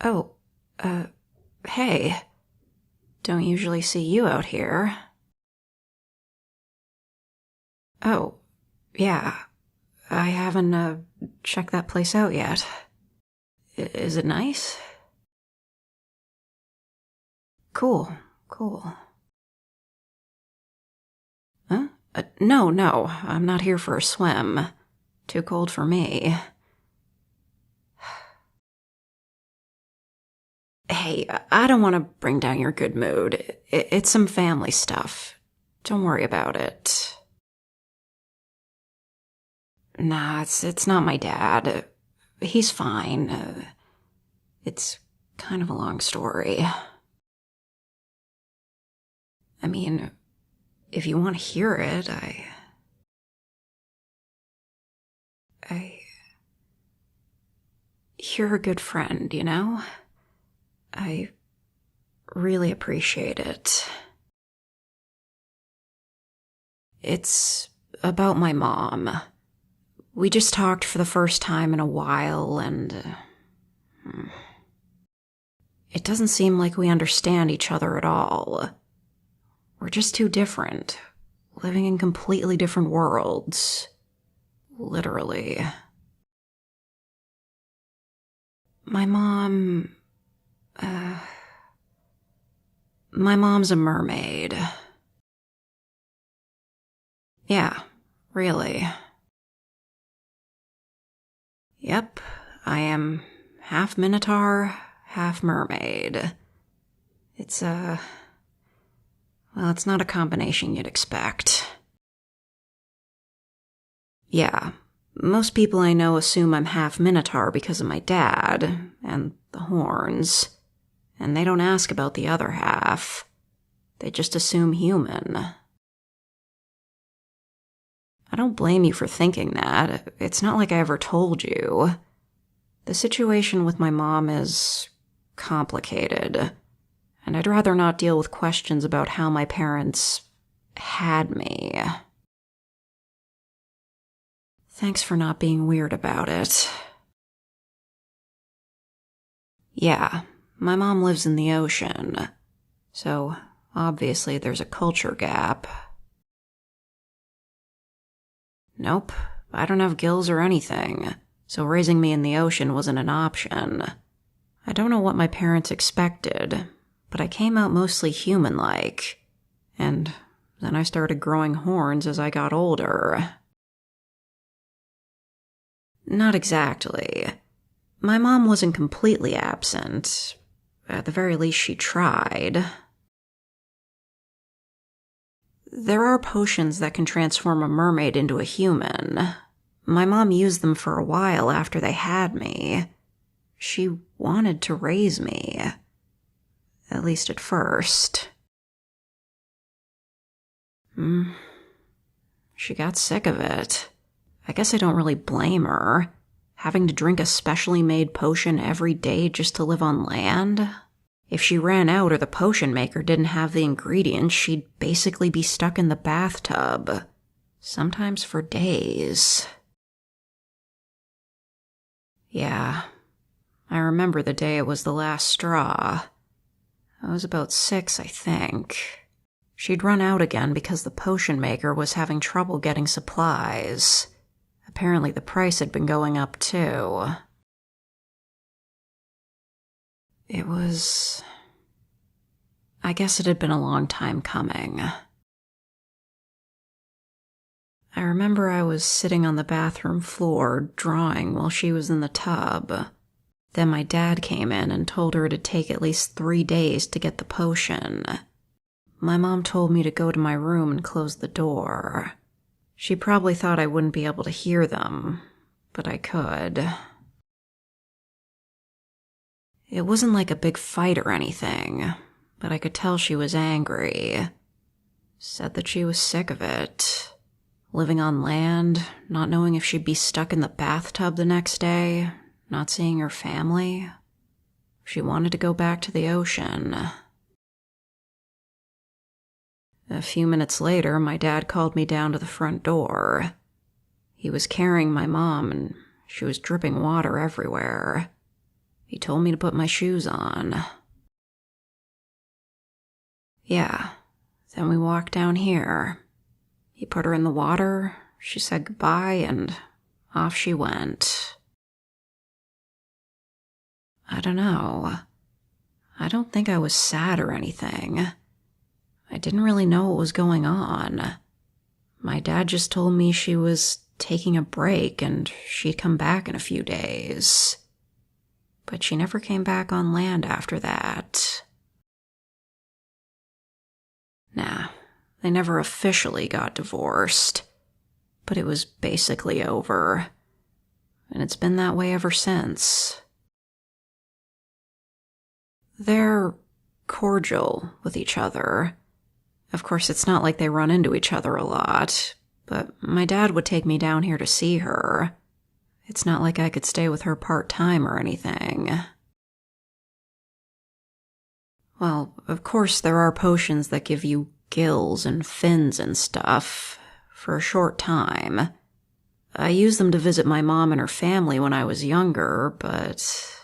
Oh, hey. Don't usually see you out here. Oh, yeah. I haven't, checked that place out yet. Is it nice? Cool. Huh? No, I'm not here for a swim. Too cold for me. Hey, I don't want to bring down your good mood. It's some family stuff. Don't worry about it. Nah, it's not my dad. He's fine. It's kind of a long story. I mean, if you want to hear it, you're a good friend, you know? I really appreciate it. It's about my mom. We just talked for the first time in a while, and it doesn't seem like we understand each other at all. We're just too different, living in completely different worlds. Literally. My mom's a mermaid. Yeah, really. Yep, I am Half-Minotaur, Half-Mermaid. It's well, it's not a combination you'd expect. Yeah, most people I know assume I'm Half-Minotaur because of my dad, and the horns. And they don't ask about the other half. They just assume human. I don't blame you for thinking that. It's not like I ever told you. The situation with my mom is complicated, and I'd rather not deal with questions about how my parents had me. Thanks for not being weird about it. Yeah, my mom lives in the ocean, so obviously there's a culture gap. Nope, I don't have gills or anything, so raising me in the ocean wasn't an option. I don't know what my parents expected, but I came out mostly human-like, and then I started growing horns as I got older. Not exactly. My mom wasn't completely absent. At the very least, she tried. There are potions that can transform a mermaid into a human. My mom used them for a while after they had me. She wanted to raise me. At least at first. She got sick of it. I guess I don't really blame her. Having to drink a specially made potion every day just to live on land? If she ran out or the potion maker didn't have the ingredients, she'd basically be stuck in the bathtub. Sometimes for days. Yeah, I remember the day it was the last straw. I was about 6, I think. She'd run out again because the potion maker was having trouble getting supplies. Apparently the price had been going up too. I guess it had been a long time coming. I remember I was sitting on the bathroom floor drawing while she was in the tub. Then my dad came in and told her it'd take at least 3 days to get the potion. My mom told me to go to my room and close the door. She probably thought I wouldn't be able to hear them, but I could. It wasn't like a big fight or anything, but I could tell she was angry. Said that she was sick of it. Living on land, not knowing if she'd be stuck in the bathtub the next day, not seeing her family. She wanted to go back to the ocean. A few minutes later, my dad called me down to the front door. He was carrying my mom, and she was dripping water everywhere. He told me to put my shoes on. Yeah, then we walked down here. He put her in the water, she said goodbye, and off she went. I don't know. I don't think I was sad or anything. I didn't really know what was going on. My dad just told me she was taking a break and she'd come back in a few days. But she never came back on land after that. Nah, they never officially got divorced, but it was basically over. And it's been that way ever since. They're cordial with each other. Of course, it's not like they run into each other a lot, but my dad would take me down here to see her. It's not like I could stay with her part-time or anything. Well, of course there are potions that give you gills and fins and stuff for a short time. I used them to visit my mom and her family when I was younger, but...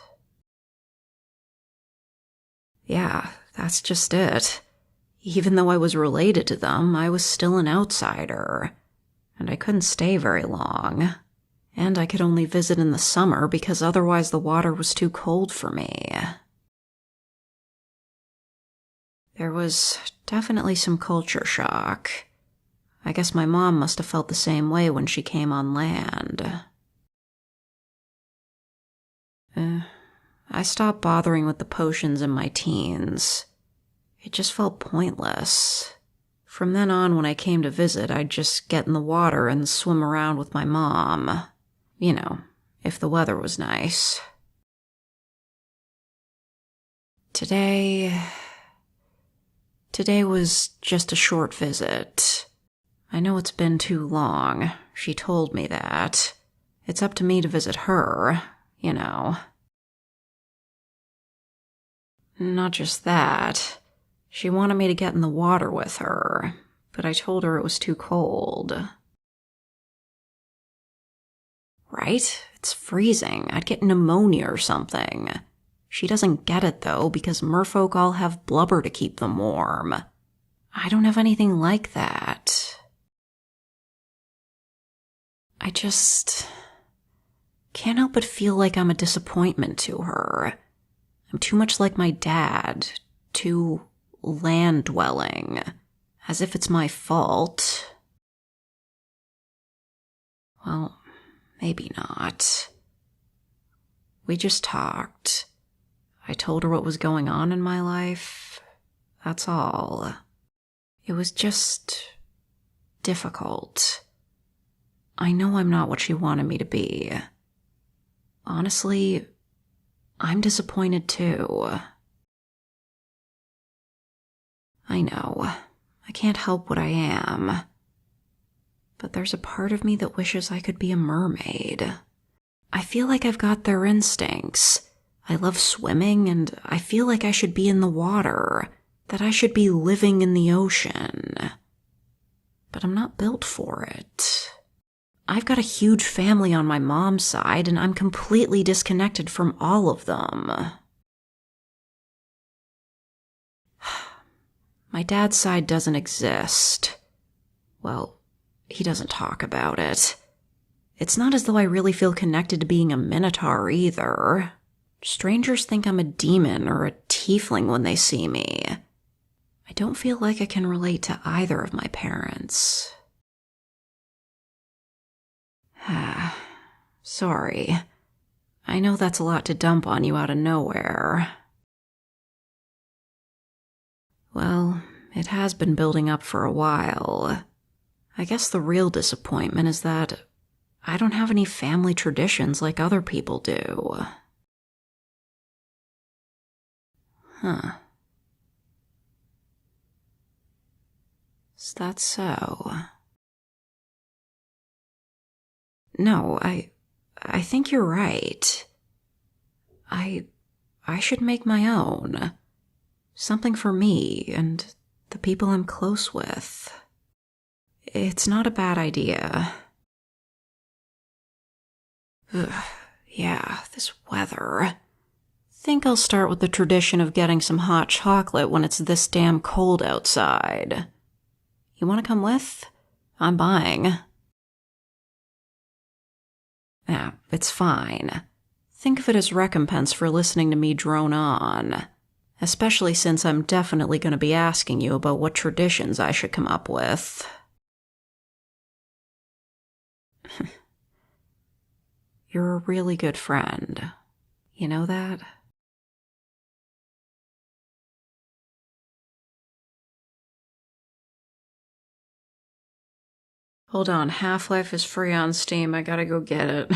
yeah, that's just it. Even though I was related to them, I was still an outsider, and I couldn't stay very long. And I could only visit in the summer because otherwise the water was too cold for me. There was definitely some culture shock. I guess my mom must have felt the same way when she came on land. I stopped bothering with the potions in my teens. It just felt pointless. From then on, when I came to visit, I'd just get in the water and swim around with my mom. You know, if the weather was nice. Today was just a short visit. I know it's been too long. She told me that. It's up to me to visit her, you know. Not just that. She wanted me to get in the water with her, but I told her it was too cold. Right? It's freezing. I'd get pneumonia or something. She doesn't get it, though, because merfolk all have blubber to keep them warm. I don't have anything like that. I just can't help but feel like I'm a disappointment to her. I'm too much like my dad, too land-dwelling, as if it's my fault. Well, maybe not. We just talked. I told her what was going on in my life. That's all. It was just difficult. I know I'm not what she wanted me to be. Honestly, I'm disappointed too. I know. I can't help what I am. But there's a part of me that wishes I could be a mermaid. I feel like I've got their instincts. I love swimming, and I feel like I should be in the water, that I should be living in the ocean. But I'm not built for it. I've got a huge family on my mom's side, and I'm completely disconnected from all of them. My dad's side doesn't exist. Well, he doesn't talk about it. It's not as though I really feel connected to being a Minotaur either. Strangers think I'm a demon or a tiefling when they see me. I don't feel like I can relate to either of my parents. Sorry. I know that's a lot to dump on you out of nowhere. Well, it has been building up for a while. I guess the real disappointment is that I don't have any family traditions like other people do. Huh. Is that so? No, I think you're right. I should make my own. Something for me and the people I'm close with. It's not a bad idea. Ugh, yeah, this weather. think I'll start with the tradition of getting some hot chocolate when it's this damn cold outside. You want to come with? I'm buying. It's fine. Think of it as recompense for listening to me drone on. Especially since I'm definitely going to be asking you about what traditions I should come up with. You're a really good friend. You know that? Hold on, Half-Life is free on Steam. I gotta go get it.